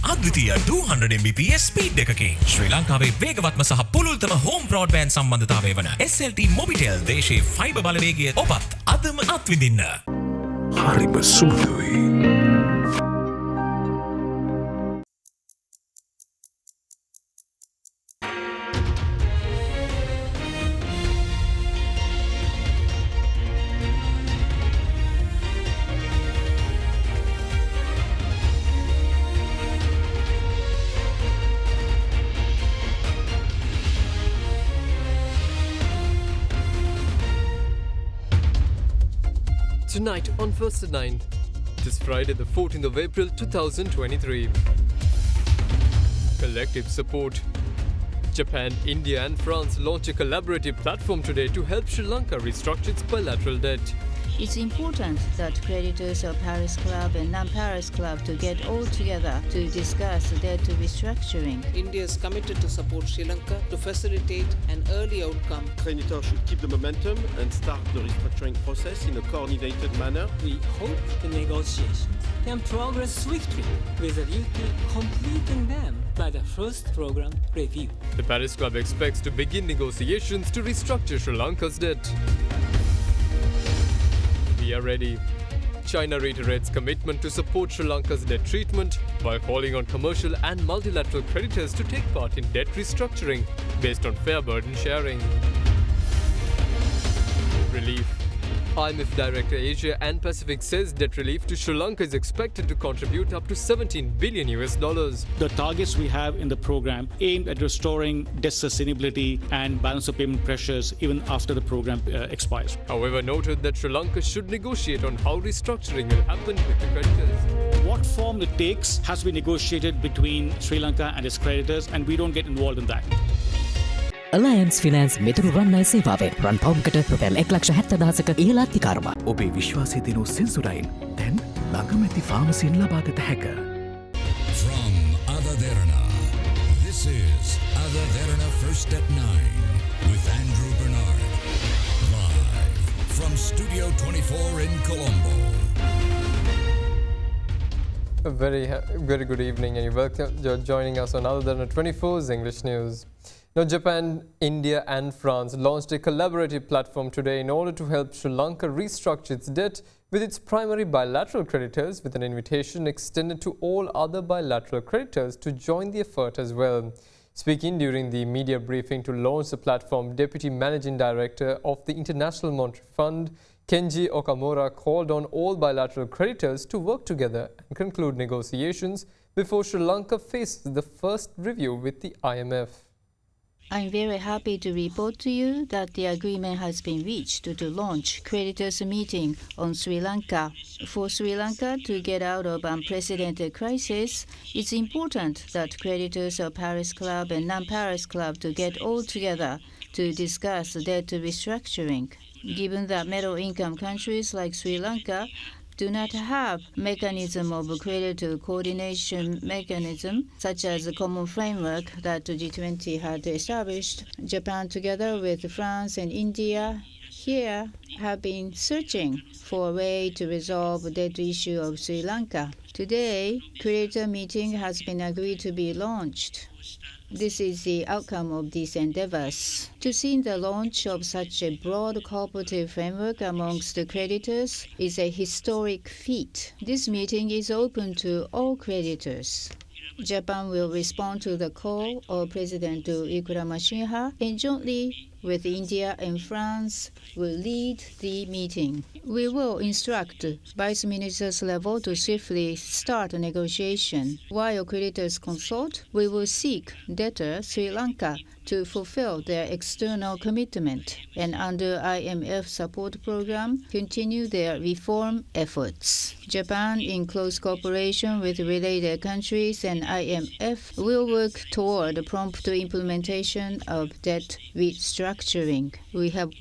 අද්විතීය 200 Mbps speed එකකින් ශ්‍රී ලංකාවේ වේගවත්ම සහ පුළුල්තම හෝම් බ්‍රෝඩ්බෑන්ඩ් සම්බන්ධතාවය වන SLT මොබිටෙල් දේශීය ෆයිබර් බලවේගය ඔබත් අදම අත්විඳින්න. හරිම සුදුයි. Tonight on First at 9, this Friday the 14th of April 2023. Collective support. Japan, India and France launch a collaborative platform today to help Sri Lanka restructure its bilateral debt. It's important that creditors of Paris Club and non-Paris Club to get all together to discuss debt restructuring. India is committed to support Sri Lanka to facilitate an early outcome. Creditors should keep the momentum and start the restructuring process in a coordinated manner. We hope the negotiations can progress swiftly with a view to completing them by the first program review. The Paris Club expects to begin negotiations to restructure Sri Lanka's debt. We are ready. China reiterates commitment to support Sri Lanka's debt treatment while calling on commercial and multilateral creditors to take part in debt restructuring based on fair burden sharing. Relief. IMF Director Asia and Pacific says debt relief to Sri Lanka is expected to contribute up to $17 billion. The targets we have in the program aimed at restoring debt sustainability and balance of payment pressures even after the program expires. However, noted that Sri Lanka should negotiate on how restructuring will happen with the creditors. What form it takes has to be negotiated between Sri Lanka and its creditors, and we don't get involved in that. Alliance Finance මෙතුරු රන්නයි සේවාවෙන් රන් පවුම්කට රුපියල් 1,70,000ක ඉහළ අධිකාරම. ඔබේ විශ්වාසය දෙනු සෙන්සුරයින් දැන් ළඟම ඇති ෆාමසියෙන් ලබාගත හැක. From AdaDerana, this is AdaDerana First at 9 with Andrew Bernard. Live from Studio 24 in Colombo. A very good evening and you're joining us on AdaDerana 24's English News. Now, Japan, India and France launched a collaborative platform today in order to help Sri Lanka restructure its debt with its primary bilateral creditors, with an invitation extended to all other bilateral creditors to join the effort as well. Speaking during the media briefing to launch the platform, Deputy Managing Director of the International Monetary Fund, Kenji Okamura, called on all bilateral creditors to work together and conclude negotiations before Sri Lanka faces the first review with the IMF. I'm very happy to report to you that the agreement has been reached to launch creditors meeting on Sri Lanka. For Sri Lanka to get out of unprecedented crisis, it's important that creditors of Paris Club and non-Paris Club to get all together to discuss debt restructuring. Given that middle-income countries like Sri Lanka do not have mechanism of creditor coordination mechanism, such as the common framework that the G20 had established, Japan together with France and India here have been searching for a way to resolve the debt issue of Sri Lanka. Today, creditor meeting has been agreed to be launched. This is the outcome of these endeavors. To see the launch of such a broad cooperative framework amongst the creditors is a historic feat. This meeting is open to all creditors. Japan will respond to the call of President Wickremesinghe and jointly with India and France will lead the meeting. We will instruct Vice Ministers level to swiftly start a negotiation. While creditors consult, we will seek debtor Sri Lanka to fulfill their external commitment and under IMF support program continue their reform efforts. Japan, in close cooperation with related countries and IMF, will work toward prompt implementation of debt restructuring. We hope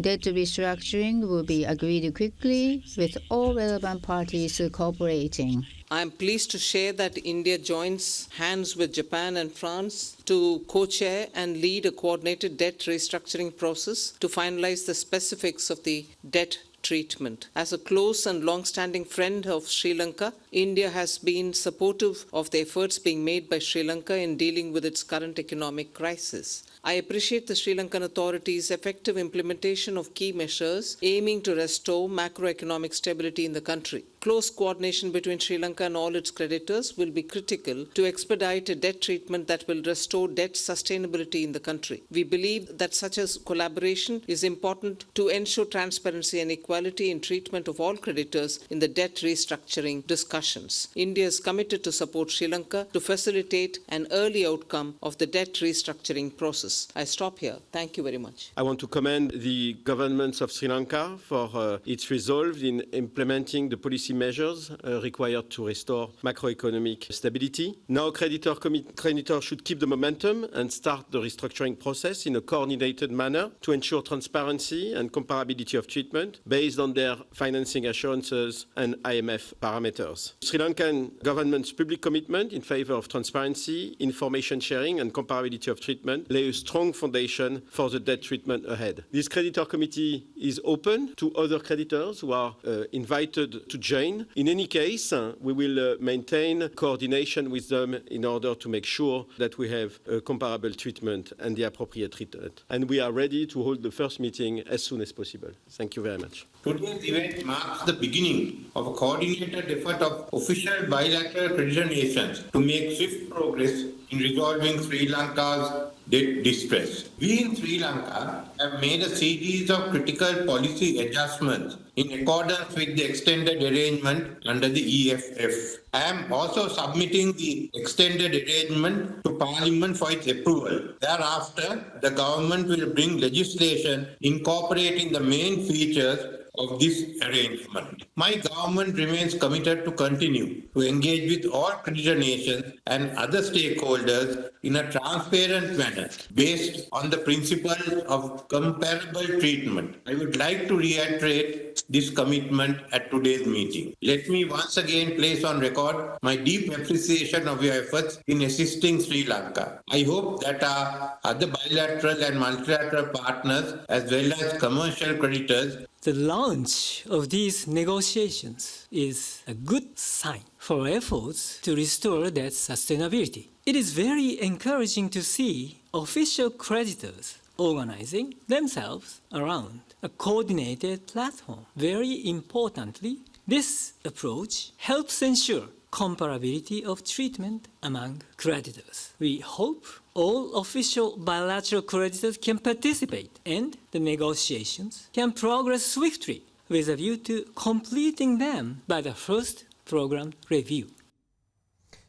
debt restructuring will be agreed quickly with all relevant parties cooperating. I am pleased to share that India joins hands with Japan and France to co-chair and lead a coordinated debt restructuring process to finalize the specifics of the debt treatment. As a close and long-standing friend of Sri Lanka, India has been supportive of the efforts being made by Sri Lanka in dealing with its current economic crisis. I appreciate the Sri Lankan authorities' effective implementation of key measures aiming to restore macroeconomic stability in the country. Close coordination between Sri Lanka and all its creditors will be critical to expedite a debt treatment that will restore debt sustainability in the country. We believe that such a collaboration is important to ensure transparency and equality in treatment of all creditors in the debt restructuring discussions. India is committed to support Sri Lanka to facilitate an early outcome of the debt restructuring process. I stop here. Thank you very much. I want to commend the governments of Sri Lanka for its resolve in implementing the policy measures required to restore macroeconomic stability. Now, creditors should keep the momentum and start the restructuring process in a coordinated manner to ensure transparency and comparability of treatment based on their financing assurances and IMF parameters. Sri Lankan government's public commitment in favor of transparency, information sharing, and comparability of treatment lay a strong foundation for the debt treatment ahead. This creditor committee is open to other creditors who are invited to join. In any case, we will maintain coordination with them in order to make sure that we have a comparable treatment and the appropriate treatment. And we are ready to hold the first meeting as soon as possible. Thank you very much. Today's event marks the beginning of a coordinated effort of official bilateral creditor nations to make swift progress in resolving Sri Lanka's debt distress. We in Sri Lanka have made a series of critical policy adjustments in accordance with the extended arrangement under the EFF. I am also submitting the extended arrangement to Parliament for its approval. Thereafter, the government will bring legislation incorporating the main features of this arrangement. My government remains committed to continue to engage with all creditor nations and other stakeholders in a transparent manner based on the principle of comparable treatment. I would like to reiterate this commitment at today's meeting. Let me once again place on record my deep appreciation of your efforts in assisting Sri Lanka. I hope that our other bilateral and multilateral partners as well as commercial creditors. The launch of these negotiations is a good sign for efforts to restore debt sustainability. It is very encouraging to see official creditors organizing themselves around a coordinated platform. Very importantly, this approach helps ensure comparability of treatment among creditors. We hope all official bilateral creditors can participate and the negotiations can progress swiftly with a view to completing them by the first program review.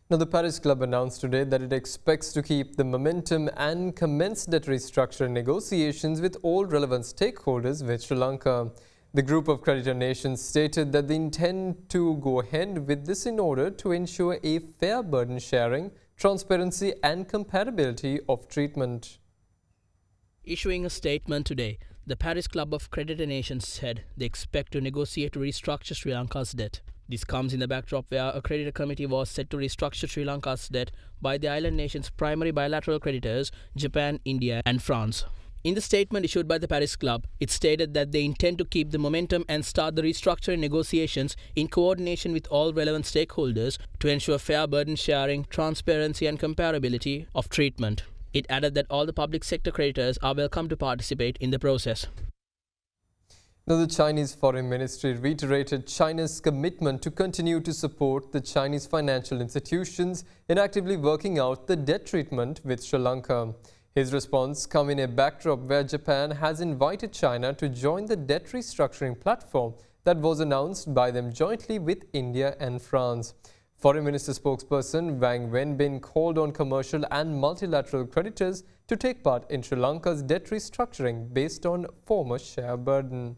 Now, the Paris Club announced today that it expects to keep the momentum and commence debt restructuring negotiations with all relevant stakeholders with Sri Lanka. The group of creditor nations stated that they intend to go ahead with this in order to ensure a fair burden sharing, transparency and compatibility of treatment. Issuing a statement today, the Paris Club of Creditor Nations said they expect to negotiate to restructure Sri Lanka's debt. This comes in the backdrop where a creditor committee was set to restructure Sri Lanka's debt by the island nation's primary bilateral creditors, Japan, India and France. In the statement issued by the Paris Club, it stated that they intend to keep the momentum and start the restructuring negotiations in coordination with all relevant stakeholders to ensure fair burden sharing, transparency and comparability of treatment. It added that all the public sector creditors are welcome to participate in the process. Now, the Chinese Foreign Ministry reiterated China's commitment to continue to support the Chinese financial institutions in actively working out the debt treatment with Sri Lanka. His response comes in a backdrop where Japan has invited China to join the debt restructuring platform that was announced by them jointly with India and France. Foreign Minister spokesperson Wang Wenbin called on commercial and multilateral creditors to take part in Sri Lanka's debt restructuring based on former share burden.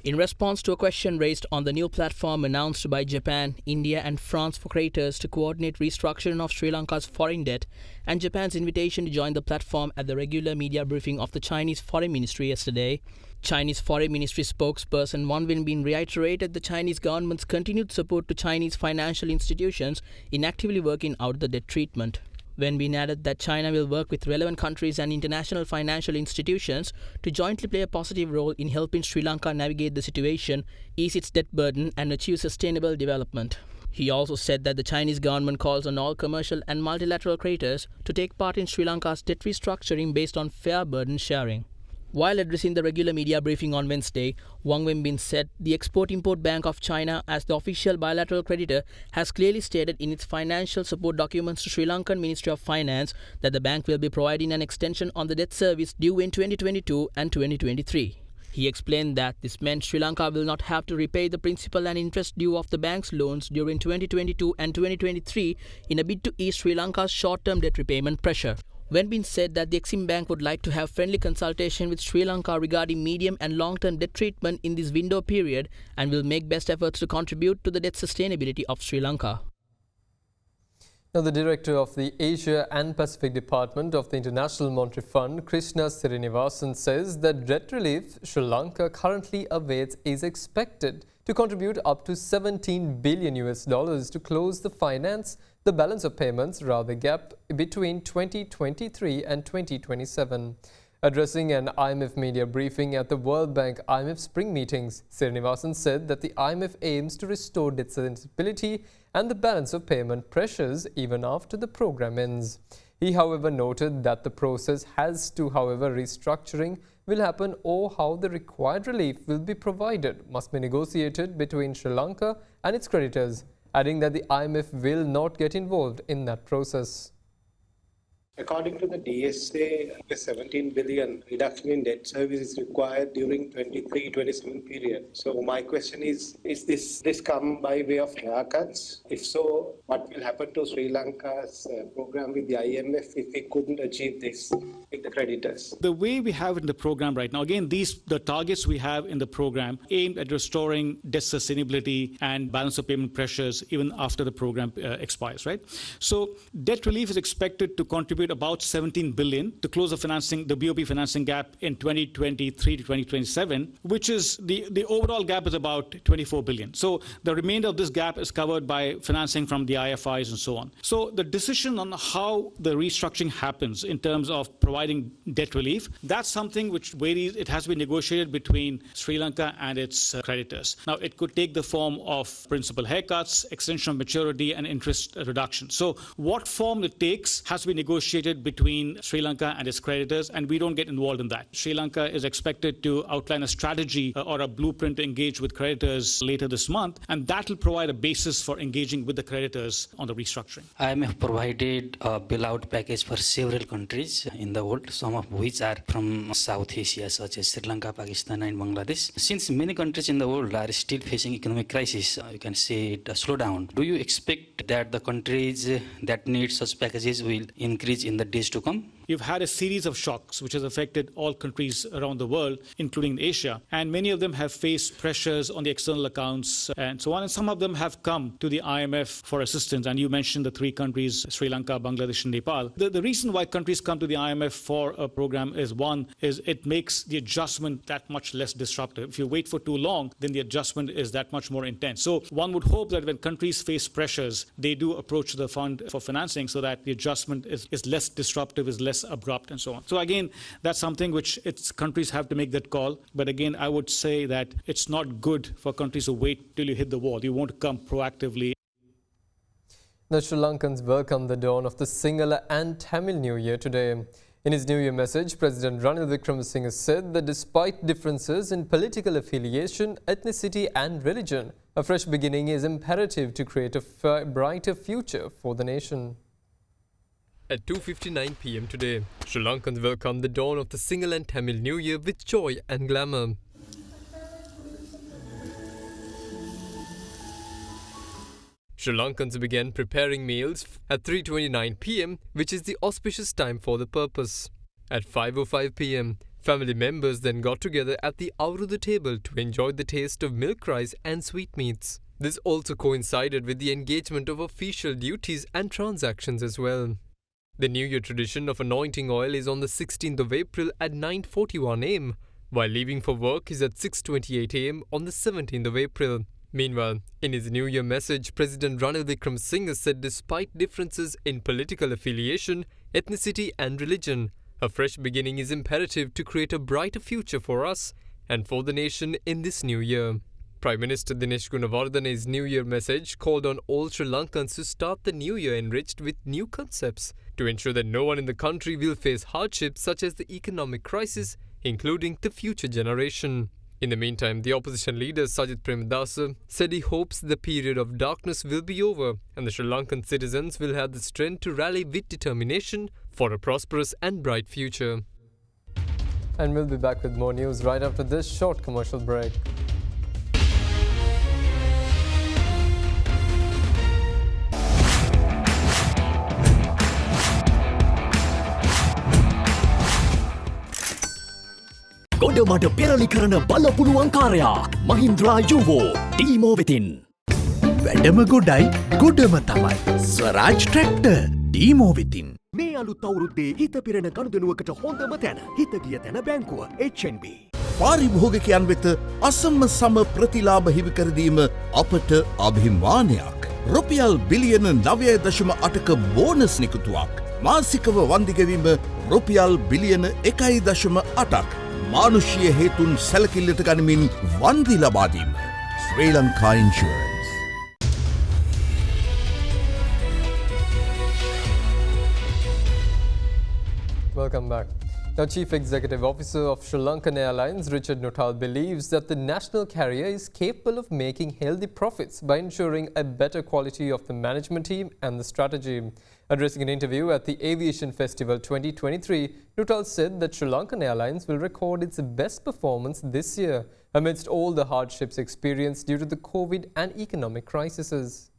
In response to a question raised on the new platform announced by Japan, India and France for creditors to coordinate restructuring of Sri Lanka's foreign debt and Japan's invitation to join the platform at the regular media briefing of the Chinese Foreign Ministry yesterday, Chinese Foreign Ministry spokesperson Wang Wenbin reiterated the Chinese government's continued support to Chinese financial institutions in actively working out the debt treatment. Wenbin added that China will work with relevant countries and international financial institutions to jointly play a positive role in helping Sri Lanka navigate the situation, ease its debt burden, and achieve sustainable development. He also said that the Chinese government calls on all commercial and multilateral creditors to take part in Sri Lanka's debt restructuring based on fair burden sharing. While addressing the regular media briefing on Wednesday, Wang Wenbin said the Export-Import Bank of China, as the official bilateral creditor, has clearly stated in its financial support documents to Sri Lankan Ministry of Finance that the bank will be providing an extension on the debt service due in 2022 and 2023. He explained that this meant Sri Lanka will not have to repay the principal and interest due of the bank's loans during 2022 and 2023 in a bid to ease Sri Lanka's short-term debt repayment pressure. Wenbin said that the Exim Bank would like to have friendly consultation with Sri Lanka regarding medium and long-term debt treatment in this window period and will make best efforts to contribute to the debt sustainability of Sri Lanka. Now, the director of the Asia and Pacific Department of the International Monetary Fund, Krishna Srinivasan, says that debt relief Sri Lanka currently awaits is expected to contribute up to $17 billion to close the balance of payments gap between 2023 and 2027. Addressing an IMF media briefing at the World Bank IMF Spring Meetings, Srinivasan said that the IMF aims to restore debt stability and the balance of payment pressures even after the program ends. He, however, noted that the process restructuring will happen or how the required relief will be provided must be negotiated between Sri Lanka and its creditors, adding that the IMF will not get involved in that process. According to the DSA, a 17 billion reduction in debt service is required during 23-27 period. So my question is this come by way of haircuts? If so, what will happen to Sri Lanka's program with the IMF if we couldn't achieve this with the creditors? The way we have it in the program right now, again, the targets we have in the program aimed at restoring debt sustainability and balance of payment pressures even after the program expires, right? So debt relief is expected to contribute about 17 billion to close the BOP financing gap in 2023 to 2027, which is the overall gap is about 24 billion. So the remainder of this gap is covered by financing from the IFIs and so on. So the decision on how the restructuring happens in terms of providing debt relief, that's something which varies. It has to be negotiated between Sri Lanka and its creditors. Now, it could take the form of principal haircuts, extension of maturity, and interest reduction. So what form it takes has to be negotiated between Sri Lanka and its creditors, and we don't get involved in that. Sri Lanka is expected to outline a strategy or a blueprint to engage with creditors later this month, and that will provide a basis for engaging with the creditors on the restructuring. IMF provided a bailout package for several countries in the world, some of which are from South Asia, such as Sri Lanka, Pakistan, and Bangladesh. Since many countries in the world are still facing economic crisis, you can say it a slowdown. Do you expect that the countries that need such packages will increase in the days to come? You've had a series of shocks which has affected all countries around the world, including Asia, and many of them have faced pressures on the external accounts and so on, and some of them have come to the IMF for assistance, and you mentioned the three countries, Sri Lanka, Bangladesh, and Nepal. The reason why countries come to the IMF for a program is, one, is it makes the adjustment that much less disruptive. If you wait for too long, then the adjustment is that much more intense. So one would hope that when countries face pressures, they do approach the fund for financing so that the adjustment is less disruptive, is less abrupt, and so on. So again, that's something which countries have to make that call. But again, I would say that it's not good for countries to wait till you hit the wall. You want to come proactively. The Sri Lankans welcomed the dawn of the Sinhala and Tamil New Year today. In his New Year message, President Ranil Wickremesinghe said that despite differences in political affiliation, ethnicity and religion, a fresh beginning is imperative to create a brighter future for the nation. At 2:59 p.m. today, Sri Lankans welcomed the dawn of the Sinhala and Tamil New Year with joy and glamour. Sri Lankans began preparing meals at 3:29 p.m., which is the auspicious time for the purpose. At 5:05 p.m., family members then got together at the out of the table to enjoy the taste of milk rice and sweetmeats. This also coincided with the engagement of official duties and transactions as well. The New Year tradition of anointing oil is on the 16th of April at 9:41 am, while leaving for work is at 6:28 am on the 17th of April. Meanwhile, in his New Year message, President Ranil Wickremesinghe said despite differences in political affiliation, ethnicity and religion, a fresh beginning is imperative to create a brighter future for us and for the nation in this new year. Prime Minister Dinesh Gunawardene's New Year message called on all Sri Lankans to start the new year enriched with new concepts to ensure that no one in the country will face hardships such as the economic crisis, including the future generation. In the meantime, the opposition leader Sajith Premadasa said he hopes the period of darkness will be over and the Sri Lankan citizens will have the strength to rally with determination for a prosperous and bright future. And we'll be back with more news right after this short commercial break. ගොඩමඩ පෙරලි කරන බලපුළුවන් කාරයා මහින්ද්‍රා යුවෝ ටීමෝ වෙතින්. වැඩම ගොඩයි ගොඩම තමයි ස්වරාජ් tractor ටීමෝ වෙතින්. මේ අලුත් අවුරුද්දේ හිත පිරෙන ගනුදෙනුවකට හොඳම තැන හිත ගිය තැන බැංකුව HNB. පාරිභෝගිකයන් වෙත අසම සම ප්‍රතිලාභ හිමිකරදීම අපට අභිමානයක්. රුපියල් බිලියන 9.8ක බෝනස් නිකුතුවක්. මාසිකව වන්දිගෙවීම රුපියල් බිලියන 1.8ක්. මානුෂීය හේතුන් සැලකිල්ලට ගනිමින් වන්දි ලබාදීම. Sri Lanka insurance. Welcome back. Now, Chief Executive Officer of Sri Lankan Airlines, Richard Nuttall, believes that the national carrier is capable of making healthy profits by ensuring a better quality of the management team and the strategy. Addressing an interview at the Aviation Festival 2023, Nuttall said that Sri Lankan Airlines will record its best performance this year amidst all the hardships experienced due to the COVID and economic crises.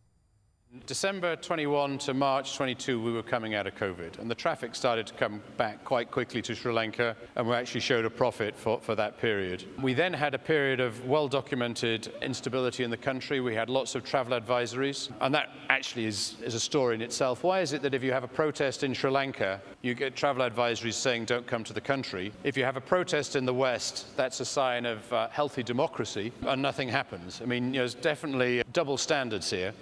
December 21 to March 22, we were coming out of COVID, and the traffic started to come back quite quickly to Sri Lanka, and we actually showed a profit for that period. We then had a period of well-documented instability in the country. We had lots of travel advisories, and that actually is a story in itself. Why is it that if you have a protest in Sri Lanka, you get travel advisories saying don't come to the country? If you have a protest in the West, that's a sign of healthy democracy, and nothing happens. I mean, there's definitely double standards here.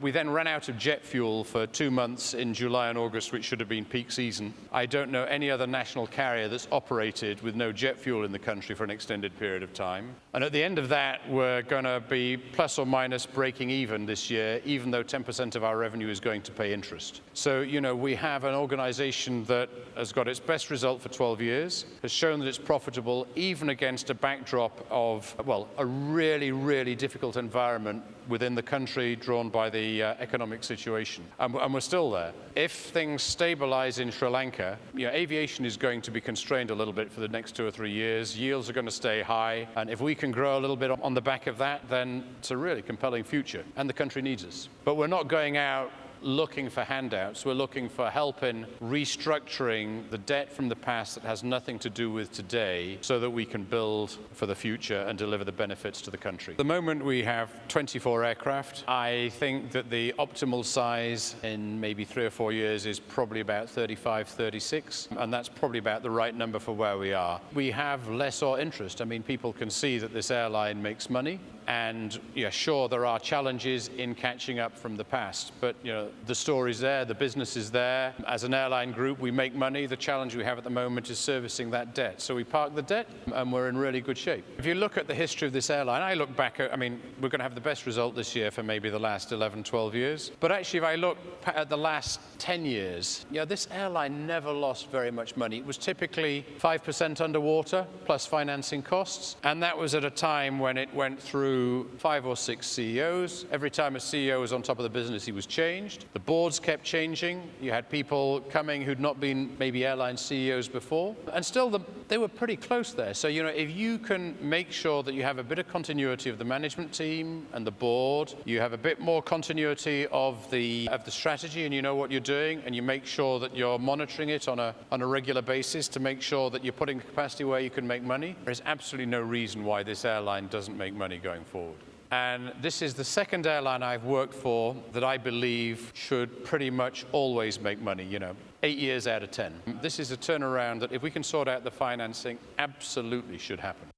We then ran out of jet fuel for 2 months in July and August, which should have been peak season. I don't know any other national carrier that's operated with no jet fuel in the country for an extended period of time. And at the end of that, we're going to be plus or minus breaking even this year, even though 10% of our revenue is going to pay interest. So, we have an organization that has got its best result for 12 years, has shown that it's profitable, even against a backdrop of, a really, really difficult environment within the country drawn by the economic situation. And we're still there. If things stabilize in Sri Lanka, aviation is going to be constrained a little bit for the next 2 or 3 years. Yields are going to stay high. And if we can grow a little bit on the back of that, then it's a really compelling future. And the country needs us. But we're not going out looking for handouts. We're looking for help in restructuring the debt from the past that has nothing to do with today so that we can build for the future and deliver the benefits to the country. At the moment we have 24 aircraft. I think that the optimal size in maybe 3 or 4 years is probably about 35, 36, and that's probably about the right number for where we are. We have lessor interest. I mean, people can see that this airline makes money. And sure, there are challenges in catching up from the past, but the story's there, the business is there. As an airline group, we make money. The challenge we have at the moment is servicing that debt. So we park the debt, and we're in really good shape. If you look at the history of this airline, I look back at, we're going to have the best result this year for maybe the last 11, 12 years. But actually, if I look at the last 10 years, this airline never lost very much money. It was typically 5% underwater, plus financing costs. And that was at a time when it went through 5 or 6 CEOs. Every time a CEO was on top of the business, he was changed. The boards kept changing. You had people coming who'd not been maybe airline CEOs before. And still, they were pretty close there. So, if you can make sure that you have a bit of continuity of the management team and the board, you have a bit more continuity of the strategy and you know what you're doing, and you make sure that you're monitoring it on a regular basis to make sure that you're putting capacity where you can make money, there's absolutely no reason why this airline doesn't make money going forward. And this is the second airline I've worked for that I believe should pretty much always make money, 8 years out of 10. This is a turnaround that if we can sort out the financing, absolutely should happen.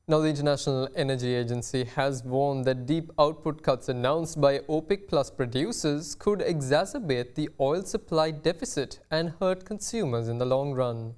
Now, the International Energy Agency has warned that deep output cuts announced by OPEC Plus producers could exacerbate the oil supply deficit and hurt consumers in the long run.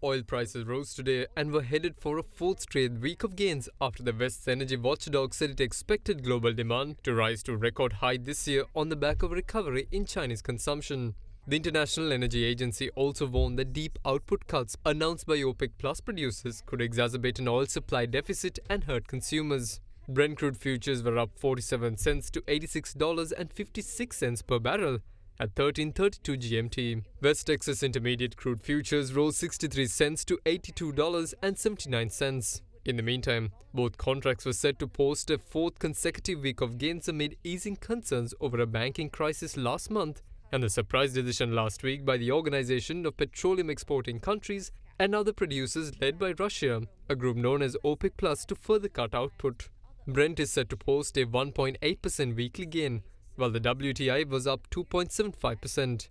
Oil prices rose today and were headed for a fourth straight week of gains after the West's energy watchdog said it expected global demand to rise to a record high this year on the back of a recovery in Chinese consumption. The International Energy Agency also warned that deep output cuts announced by OPEC Plus producers could exacerbate an oil supply deficit and hurt consumers. Brent crude futures were up 47 cents to $86.56 per barrel at 13:32 GMT. West Texas Intermediate crude futures rose 63 cents to $82.79. In the meantime, both contracts were set to post a fourth consecutive week of gains amid easing concerns over a banking crisis last month and the surprise decision last week by the Organization of Petroleum Exporting Countries and other producers led by Russia, a group known as OPEC Plus, to further cut output. Brent is set to post a 1.8% weekly gain, while the WTI was up 2.75%.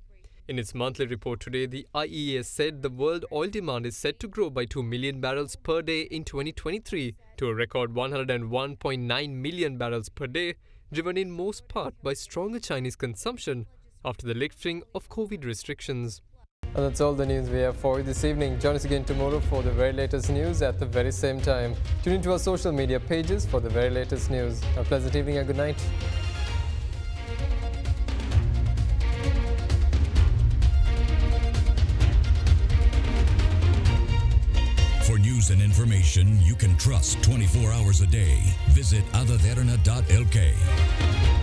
In its monthly report today, the IEA said the world oil demand is set to grow by 2 million barrels per day in 2023 to a record 101.9 million barrels per day, driven in most part by stronger Chinese consumption after the lifting of COVID restrictions. And that's all the news we have for you this evening. Join us again tomorrow for the very latest news at the very same time. Tune into our social media pages for the very latest news. A pleasant evening and good night. For news and information you can trust 24 hours a day, visit AdaDerana.lk.